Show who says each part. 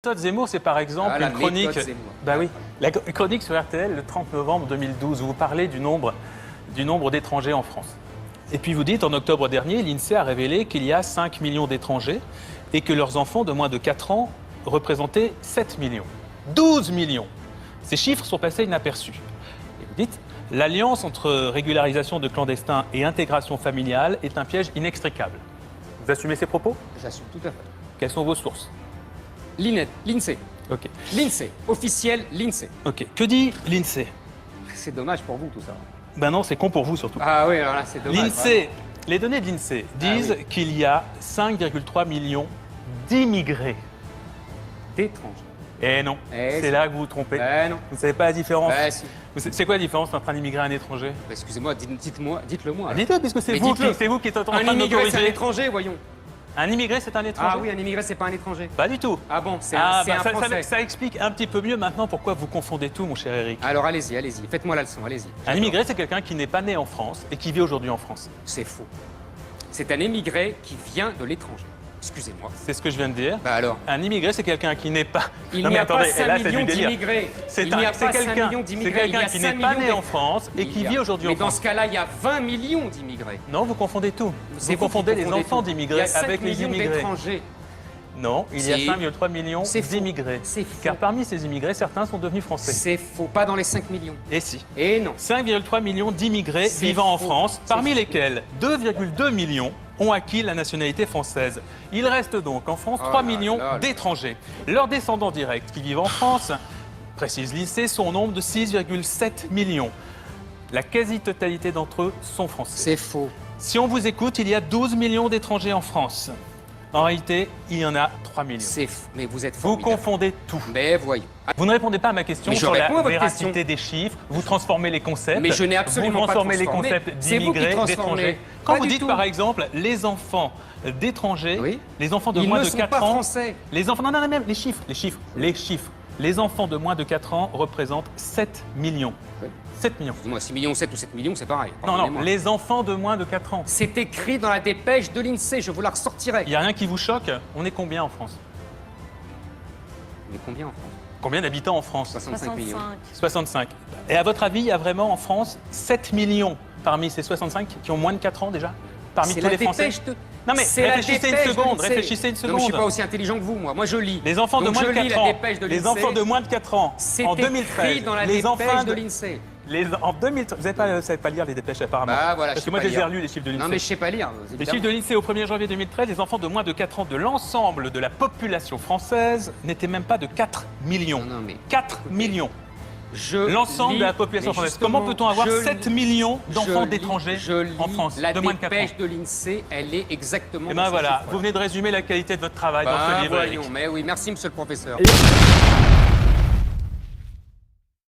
Speaker 1: Méthode Zemmour, c'est par exemple
Speaker 2: la
Speaker 1: une chronique.
Speaker 2: méthode Zemmour.
Speaker 1: Bah oui, la chronique sur RTL le 30 novembre 2012 où vous parlez du nombre d'étrangers en France. Et puis vous dites, en octobre dernier, l'INSEE a révélé qu'il y a 5 millions d'étrangers et que leurs enfants de moins de 4 ans représentaient 7 millions. 12 millions. Ces chiffres sont passés inaperçus. Et vous dites, l'alliance entre régularisation de clandestins et intégration familiale est un piège inextricable. Vous assumez ces propos?
Speaker 2: J'assume tout à fait.
Speaker 1: Quelles sont vos sources?
Speaker 2: L'INSEE.
Speaker 1: Ok.
Speaker 2: L'INSEE. Officiel, l'INSEE.
Speaker 1: Ok. Que dit l'INSEE?
Speaker 2: C'est dommage pour vous tout ça.
Speaker 1: Ben non, c'est con pour vous surtout.
Speaker 2: Ah oui, alors là c'est dommage.
Speaker 1: L'INSEE, les données de l'INSEE disent qu'il y a 5,3 millions d'immigrés.
Speaker 2: D'étrangers.
Speaker 1: Eh non,
Speaker 2: Eh
Speaker 1: c'est
Speaker 2: si.
Speaker 1: là que vous vous trompez.
Speaker 2: Non.
Speaker 1: Vous ne savez pas la différence.
Speaker 2: Si.
Speaker 1: C'est quoi la différence entre un immigré et un étranger?
Speaker 2: Excusez-moi, dites-le moi.
Speaker 1: Dites-le, puisque c'est
Speaker 2: Mais
Speaker 1: vous,
Speaker 2: dites-le.
Speaker 1: qui êtes en train
Speaker 2: Un
Speaker 1: de
Speaker 2: immigré, c'est un
Speaker 1: m'autoriser.
Speaker 2: étranger, voyons.
Speaker 1: Un immigré, c'est un étranger?
Speaker 2: Ah oui, un immigré, c'est pas un étranger.
Speaker 1: Pas du tout.
Speaker 2: Ah bon, c'est
Speaker 1: Ah,
Speaker 2: un
Speaker 1: bah,
Speaker 2: Français.
Speaker 1: ça explique un petit peu mieux maintenant pourquoi vous confondez tout, mon cher Eric.
Speaker 2: Alors allez-y, allez-y. Faites-moi la leçon, allez-y.
Speaker 1: Un immigré, c'est quelqu'un qui n'est pas né en France et qui vit aujourd'hui en France.
Speaker 2: C'est faux. C'est un émigré qui vient de l'étranger. Excusez-moi.
Speaker 1: C'est ce que je viens de dire.
Speaker 2: Bah alors.
Speaker 1: Un immigré, c'est quelqu'un qui n'est pas...
Speaker 2: Il
Speaker 1: Non,
Speaker 2: n'y
Speaker 1: mais
Speaker 2: a pas
Speaker 1: attendez,
Speaker 2: 5
Speaker 1: là, c'est
Speaker 2: millions
Speaker 1: du délire.
Speaker 2: d'immigrés.
Speaker 1: C'est
Speaker 2: Il n'y a pas 5
Speaker 1: quelqu'un
Speaker 2: millions d'immigrés. Il y a
Speaker 1: qui
Speaker 2: 5
Speaker 1: n'est pas
Speaker 2: millions
Speaker 1: né en France et qui vit aujourd'hui en
Speaker 2: Mais dans
Speaker 1: France.
Speaker 2: ce cas-là, il y a 20 millions d'immigrés.
Speaker 1: Non, vous confondez tout.
Speaker 2: C'est
Speaker 1: Vous confondez les enfants
Speaker 2: tout.
Speaker 1: d'immigrés
Speaker 2: Il y a 5
Speaker 1: avec les
Speaker 2: millions
Speaker 1: immigrés.
Speaker 2: d'étrangers.
Speaker 1: Non, il y a
Speaker 2: Si.
Speaker 1: 5,3 millions
Speaker 2: C'est faux.
Speaker 1: d'immigrés.
Speaker 2: C'est faux.
Speaker 1: Car parmi ces immigrés, certains sont devenus français.
Speaker 2: C'est faux. Pas dans les 5 millions.
Speaker 1: Et si.
Speaker 2: Et non.
Speaker 1: 5,3 millions d'immigrés
Speaker 2: C'est
Speaker 1: vivant en
Speaker 2: faux.
Speaker 1: France,
Speaker 2: C'est
Speaker 1: parmi
Speaker 2: faux.
Speaker 1: lesquels 2,2 millions ont acquis la nationalité française. Il reste donc en France
Speaker 2: Oh
Speaker 1: 3
Speaker 2: là
Speaker 1: millions
Speaker 2: là là.
Speaker 1: d'étrangers. Leurs descendants directs qui vivent en France, précise l'INSEE, sont au nombre de 6,7 millions. La quasi-totalité d'entre eux sont français.
Speaker 2: C'est faux.
Speaker 1: Si on vous écoute, il y a 12 millions d'étrangers en France. En réalité, il y en a 3 millions.
Speaker 2: C'est faux. Mais vous êtes
Speaker 1: Vous
Speaker 2: formidable.
Speaker 1: confondez tout.
Speaker 2: Mais voyons.
Speaker 1: Vous ne répondez pas à ma question
Speaker 2: Mais je
Speaker 1: sur la
Speaker 2: réponds à votre
Speaker 1: véracité
Speaker 2: question.
Speaker 1: des chiffres. Vous transformez les concepts.
Speaker 2: Mais je n'ai absolument
Speaker 1: vous
Speaker 2: pas
Speaker 1: transformez les
Speaker 2: transformé.
Speaker 1: concepts
Speaker 2: C'est vous qui
Speaker 1: d'immigrés,
Speaker 2: transformez.
Speaker 1: d'étrangers. Quand
Speaker 2: Pas
Speaker 1: vous
Speaker 2: du
Speaker 1: dites
Speaker 2: tout.
Speaker 1: par exemple les enfants d'étrangers,
Speaker 2: Oui.
Speaker 1: les enfants de
Speaker 2: Ils
Speaker 1: moins
Speaker 2: ne
Speaker 1: de
Speaker 2: sont
Speaker 1: 4
Speaker 2: pas
Speaker 1: ans,
Speaker 2: français.
Speaker 1: les enfants, non, même les chiffres. Les enfants de moins de 4 ans représentent 7 millions.
Speaker 2: Oui.
Speaker 1: 7 millions.
Speaker 2: Excusez-moi, 6 millions, 7 ou 7 millions, c'est pareil.
Speaker 1: Non,
Speaker 2: Pardonnez-moi.
Speaker 1: les enfants de moins de 4 ans.
Speaker 2: C'est écrit dans la dépêche de l'INSEE, je vous la ressortirai.
Speaker 1: Il n'y a rien qui vous choque? On est combien en France?
Speaker 2: Mais combien en France?
Speaker 1: Combien d'habitants en France?
Speaker 2: 65 millions.
Speaker 1: 65. Et à votre avis, il y a vraiment en France 7 millions parmi ces 65 qui ont moins de 4 ans déjà? Parmi
Speaker 2: C'est
Speaker 1: tous
Speaker 2: la
Speaker 1: les Français?
Speaker 2: dépêche de...
Speaker 1: Non mais
Speaker 2: C'est la
Speaker 1: réfléchissez une
Speaker 2: dépêche de
Speaker 1: seconde,
Speaker 2: l'INSEE.
Speaker 1: réfléchissez une
Speaker 2: Donc je ne suis
Speaker 1: seconde.
Speaker 2: pas aussi intelligent que vous, moi. Moi, je lis.
Speaker 1: Les enfants de
Speaker 2: Donc,
Speaker 1: moins de
Speaker 2: je lis
Speaker 1: 4
Speaker 2: la
Speaker 1: ans,
Speaker 2: dépêche de
Speaker 1: les
Speaker 2: l'INSEE.
Speaker 1: enfants de moins de 4 ans,
Speaker 2: C'est
Speaker 1: en
Speaker 2: écrit
Speaker 1: 2013,
Speaker 2: dans la
Speaker 1: les
Speaker 2: dépêche
Speaker 1: enfants
Speaker 2: de l'INSEE.
Speaker 1: en 2013, vous ne savez pas lire les dépêches apparemment.
Speaker 2: Bah voilà,
Speaker 1: Parce
Speaker 2: je
Speaker 1: que moi
Speaker 2: sais
Speaker 1: j'ai
Speaker 2: pas lire.
Speaker 1: relu les chiffres de l'INSEE.
Speaker 2: Non, mais je sais pas lire.
Speaker 1: Les
Speaker 2: évidemment.
Speaker 1: chiffres de l'INSEE au 1er janvier 2013, les enfants de moins de 4 ans de l'ensemble de la population française n'étaient même pas de 4 millions.
Speaker 2: Non, mais
Speaker 1: 4 millions.
Speaker 2: je
Speaker 1: L'ensemble
Speaker 2: lis,
Speaker 1: de la population
Speaker 2: mais
Speaker 1: française. Comment
Speaker 2: justement,
Speaker 1: peut-on avoir
Speaker 2: je
Speaker 1: 7
Speaker 2: lis-
Speaker 1: millions d'enfants
Speaker 2: je lis-
Speaker 1: d'étrangers
Speaker 2: je lis
Speaker 1: en France
Speaker 2: La
Speaker 1: de moins de 4 ans?
Speaker 2: dépêche de l'INSEE, elle est exactement.
Speaker 1: Et
Speaker 2: dans
Speaker 1: ben
Speaker 2: ces
Speaker 1: voilà,
Speaker 2: chiffres-là.
Speaker 1: vous venez de résumer la qualité de votre travail dans ce
Speaker 2: Bah,
Speaker 1: livre. Eric.
Speaker 2: voyons, mais oui, merci, monsieur le professeur.
Speaker 1: Et-